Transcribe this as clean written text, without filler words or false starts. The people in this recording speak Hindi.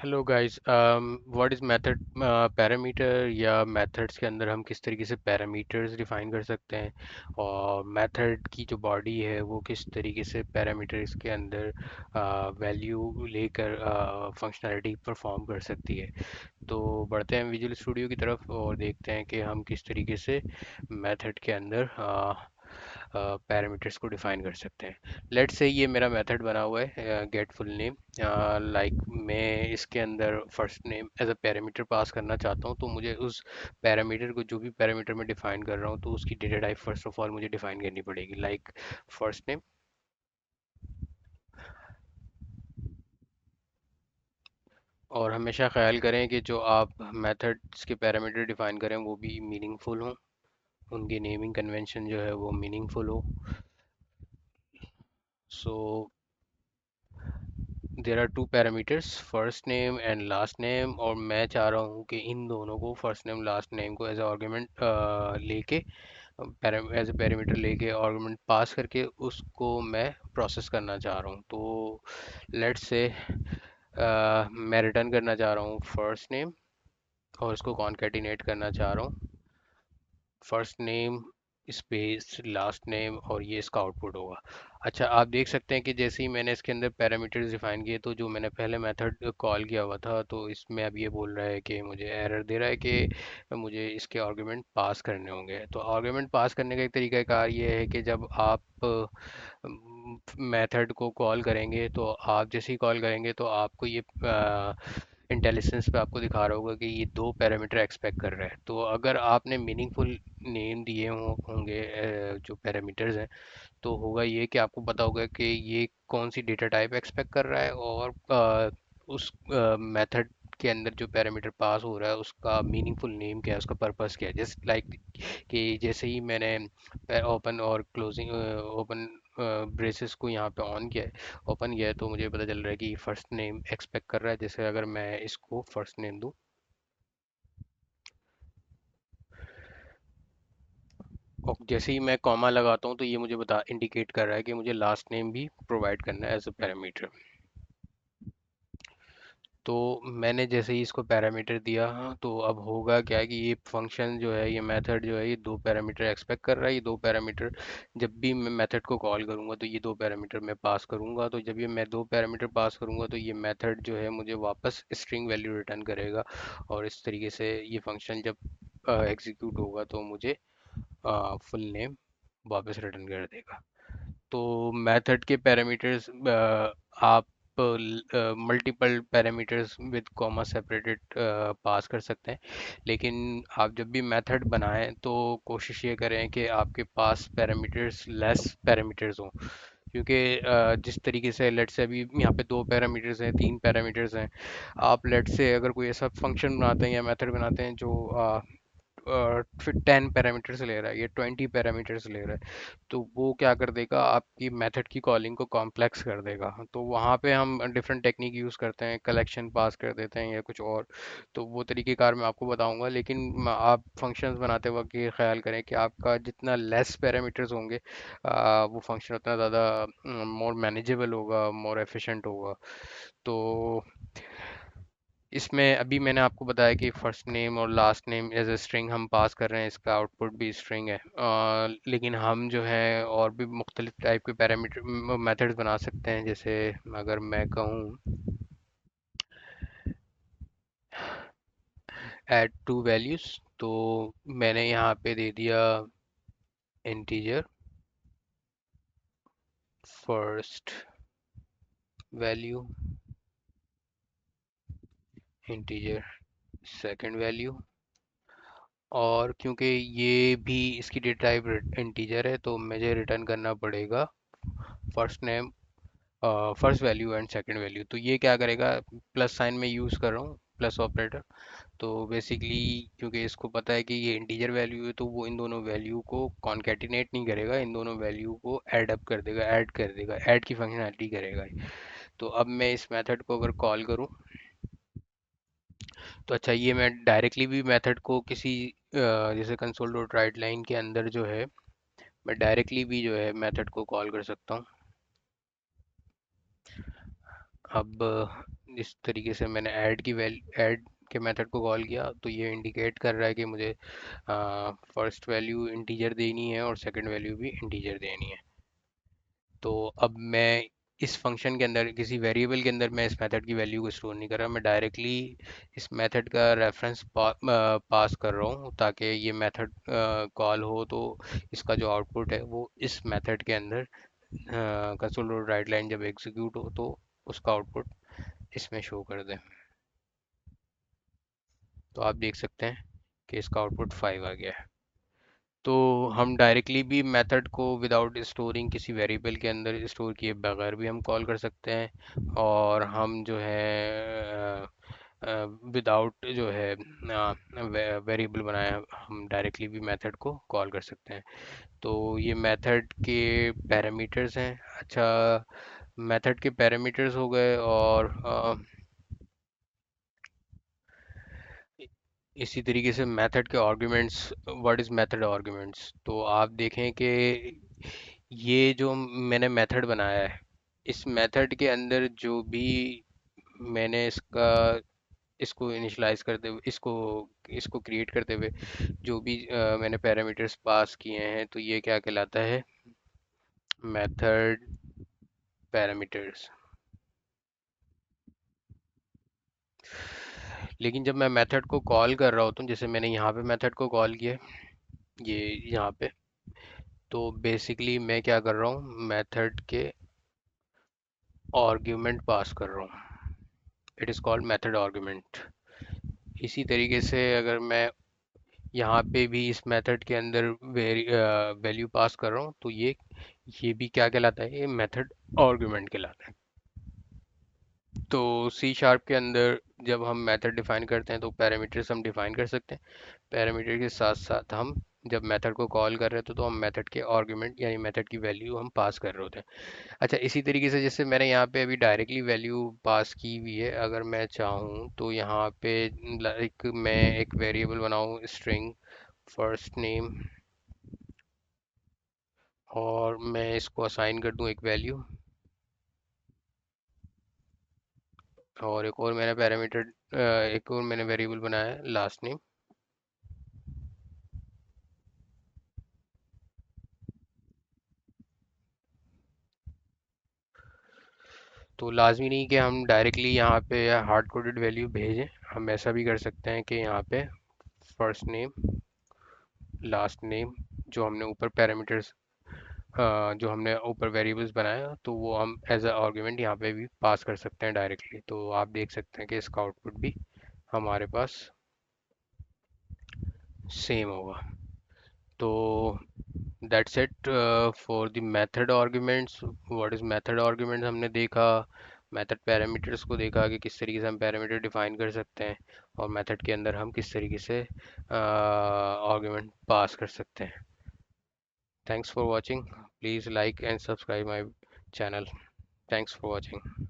Hello guys. What is method? Parameter या मेथड्स के अंदर हम किस तरीके से पैरामीटर्स डिफाइन कर सकते हैं, और मेथड की जो बॉडी है वो किस तरीके से पैरामीटर्स के अंदर वैल्यू लेकर फंक्शनैलिटी परफॉर्म कर सकती है। तो बढ़ते हैं विजुअल स्टूडियो की तरफ और देखते हैं कि हम किस तरीके से मेथड के अंदर पैरामीटर्स को डिफाइन कर सकते हैं। लेट्स से ये मेरा मेथड बना हुआ है गेट फुल नेम। लाइक मैं इसके अंदर first name as a parameter pass करना चाहता हूँ, तो मुझे उस पैरामीटर को, जो भी पैरामीटर मैं डिफाइन कर रहा हूँ, तो उसकी data type first of all मुझे डिफाइन करनी पड़ेगी, लाइक फर्स्ट नेम। और हमेशा ख्याल करें कि जो आप मेथड्स के पैरामीटर डिफाइन करें वो भी मीनिंगफुल हों, उनकी नेमिंग कन्वेंशन जो है वो मीनिंगफुल हो। So there are two parameters, first name and last name, और मैं चाह रहा हूँ कि इन दोनों को, फर्स्ट नेम लास्ट नेम को एज ए आर्गुमेंट लेके, एज ए पैरामीटर लेके आर्गुमेंट पास करके उसको मैं प्रोसेस करना चाह रहा हूँ। तो लेट्स से मैं रिटर्न करना चाह रहा हूँ फर्स्ट नेम, और इसको कॉन्केटिनेट करना चाह रहा हूँ first name space last name, और ये इसका आउटपुट होगा। अच्छा, आप देख सकते हैं कि जैसे ही मैंने इसके अंदर पैरामीटर्स डिफाइन किए, तो जो मैंने पहले मेथड कॉल किया हुआ था, तो इसमें अब ये बोल रहा है कि मुझे एरर दे रहा है कि मुझे इसके आर्गुमेंट पास करने होंगे। तो आर्गुमेंट पास करने का एक तरीका कार ये है कि जब आप मेथड को कॉल करेंगे, तो आप जैसे ही कॉल करेंगे तो आपको ये इंटेलिजेंस पे आपको दिखा रहा होगा कि ये दो पैरामीटर एक्सपेक्ट कर रहा है। तो अगर आपने मीनिंगफुल नेम दिए होंगे जो पैरामीटर्स हैं, तो होगा ये कि आपको पता होगा कि ये कौन सी डेटा टाइप एक्सपेक्ट कर रहा है, और उस मेथड के अंदर जो पैरामीटर पास हो रहा है उसका मीनिंगफुल नेम क्या है, उसका पर्पस क्या है। जस्ट लाइक कि जैसे ही मैंने ओपन और क्लोजिंग ओपन ब्रेसेस को यहाँ पे ऑन किया है, ओपन किया है, तो मुझे पता चल रहा है कि फर्स्ट नेम एक्सपेक्ट कर रहा है। जैसे अगर मैं इसको फर्स्ट नेम दूँ, और जैसे ही मैं कॉमा लगाता हूँ, तो ये मुझे बता इंडिकेट कर रहा है कि मुझे लास्ट नेम भी प्रोवाइड करना है एज अ पैरामीटर। तो मैंने जैसे ही इसको पैरामीटर दिया, हाँ, तो अब होगा क्या कि ये फंक्शन जो है, ये मेथड जो है, ये दो पैरामीटर एक्सपेक्ट कर रहा है। ये दो पैरामीटर, जब भी मैं मेथड को कॉल करूँगा तो ये दो पैरामीटर मैं पास करूँगा। तो जब ये मैं दो पैरामीटर पास करूँगा, तो ये मेथड जो है मुझे वापस स्ट्रिंग वैल्यू रिटर्न करेगा, और इस तरीके से ये फंक्शन जब एग्जीक्यूट होगा तो मुझे फुल नेम वापस रिटर्न कर देगा। तो मेथड के पैरामीटर्स आप multiple parameters with comma separated pass कर सकते हैं। लेकिन आप जब भी मेथड बनाएं तो कोशिश ये करें कि आपके पास पैरामीटर्स लेस पैरामीटर्स हों, क्योंकि जिस तरीके से लेट से अभी यहाँ पे दो पैरामीटर्स हैं, तीन पैरामीटर्स हैं, आप लेट से अगर कोई ऐसा फंक्शन बनाते हैं या मेथड बनाते हैं जो फिर 10 पैरामीटर्स ले रहा है, ये 20 पैरामीटर्स ले रहा है, तो वो क्या कर देगा, आपकी मेथड की कॉलिंग को कॉम्प्लेक्स कर देगा। तो वहाँ पे हम डिफरेंट टेक्निक यूज़ करते हैं, कलेक्शन पास कर देते हैं या कुछ और। तो वो तरीक़ेकार मैं आपको बताऊंगा, लेकिन आप फंक्शंस बनाते वक्त ये ख्याल करें कि आपका जितना लेस पैरामीटर्स होंगे, वो फंक्शन उतना ज़्यादा मोर मैनेजेबल होगा, मोर एफिशिएंट होगा। तो इसमें अभी मैंने आपको बताया कि फर्स्ट नेम और last name as a string हम पास कर रहे हैं, इसका आउटपुट भी स्ट्रिंग है। लेकिन हम जो है और भी मुख्तलिफ टाइप के पैरामीटर मेथड्स बना सकते हैं। जैसे अगर मैं कहूँ ऐड टू वैल्यूज़, तो मैंने यहाँ पे दे दिया integer first value, integer second value, और क्योंकि ये भी इसकी डेटा टाइप इंटीजर है, तो मुझे रिटर्न करना पड़ेगा first name, first value and second value. तो ये क्या करेगा, प्लस साइन में यूज़ कर रहा हूँ, प्लस ऑपरेटर। तो बेसिकली क्योंकि इसको पता है कि ये इंटीजर वैल्यू है, तो वो इन दोनों वैल्यू को कॉन्केटिनेट नहीं करेगा, इन दोनों वैल्यू को ऐड अप कर देगा, ऐड कर देगा, ऐड की फंक्शनैलिटी करेगा। तो अब मैं इस मेथड को अगर कॉल करूँ, तो अच्छा, ये मैं डायरेक्टली भी मेथड को किसी जैसे कंसोल डॉट राइट लाइन के अंदर जो है, मैं डायरेक्टली भी जो है मेथड को कॉल कर सकता हूँ। अब जिस तरीके से मैंने ऐड के मेथड को कॉल किया, तो ये इंडिकेट कर रहा है कि मुझे फर्स्ट वैल्यू इंटीजर देनी है और सेकंड वैल्यू भी इंटीजर देनी है। तो अब मैं इस फंक्शन के अंदर, किसी वेरिएबल के अंदर, मैं इस मेथड की वैल्यू को स्टोर नहीं कर रहा, मैं डायरेक्टली इस मेथड का रेफरेंस पास कर रहा हूँ, ताकि ये मेथड कॉल हो तो इसका जो आउटपुट है वो इस मेथड के अंदर कंसोल राइट लाइन जब एग्जीक्यूट हो तो उसका आउटपुट इसमें शो कर दे। तो आप देख सकते हैं कि इसका आउटपुट 5 आ गया है। तो हम डायरेक्टली भी मेथड को विदाउट स्टोरिंग किसी वेरिएबल के अंदर स्टोर किए बगैर भी हम कॉल कर सकते हैं, और हम जो है विदाउट जो है वेरिएबल बनाए हम डायरेक्टली भी मेथड को कॉल कर सकते हैं। तो ये मेथड के पैरामीटर्स हैं। अच्छा, मेथड के पैरामीटर्स हो गए, और इसी तरीके से मेथड के arguments. What is method arguments? तो आप देखें कि ये जो मैंने मेथड बनाया है, इस मेथड के अंदर जो भी मैंने इसको इनिशियलाइज करते हुए, इसको इसको क्रिएट करते हुए जो भी मैंने पैरामीटर्स पास किए हैं, तो ये क्या कहलाता है? Method parameters. लेकिन जब मैं मेथड को कॉल कर रहा होता हूँ, जैसे मैंने यहाँ पे मेथड को कॉल किया, ये यहाँ पे, तो बेसिकली मैं क्या कर रहा हूँ, मेथड के आर्ग्यूमेंट पास कर रहा हूँ। It is called method argument. इसी तरीके से अगर मैं यहाँ पे भी इस मेथड के अंदर वैल्यू पास कर रहा हूँ, तो ये भी क्या कहलाता है? ये मेथड आर्ग्यूमेंट कहलाता है। तो सी शार्प के अंदर जब हम मेथड डिफाइन करते हैं तो पैरामीटर्स हम डिफाइन कर सकते हैं। पैरामीटर के साथ साथ हम जब मेथड को कॉल कर रहे होते हैं तो हम मेथड के आर्गुमेंट यानी मेथड की वैल्यू हम पास कर रहे होते हैं। अच्छा, इसी तरीके से जैसे मैंने यहाँ पे अभी डायरेक्टली वैल्यू पास की हुई है, अगर मैं चाहूँ तो यहाँ पे लाइक मैं एक वेरिएबल बनाऊँ स्ट्रिंग फर्स्ट नेम, और मैं इसको असाइन कर दूँ एक वैल्यू, और एक और मैंने पैरामीटर एक और मैंने वेरिएबल बनाया है लास्ट नेम। तो लाजमी नहीं कि हम डायरेक्टली यहाँ पे हार्ड कोडेड वैल्यू भेजें, हम ऐसा भी कर सकते हैं कि यहाँ पे फर्स्ट नेम लास्ट नेम जो हमने ऊपर पैरामीटर्स जो हमने ऊपर वेरिएबल्स बनाया, तो वो हम एज अ आर्गुमेंट यहाँ पे भी पास कर सकते हैं डायरेक्टली। तो आप देख सकते हैं कि इसका आउटपुट भी हमारे पास सेम होगा। तो that's it for the method arguments. What is method arguments हमने देखा, मेथड पैरामीटर्स को देखा कि किस तरीके से हम पैरामीटर डिफाइन कर सकते हैं, और मेथड के अंदर हम किस तरीके से आर्गुमेंट पास कर सकते हैं। Thanks for watching. Please like and subscribe my channel. Thanks for watching.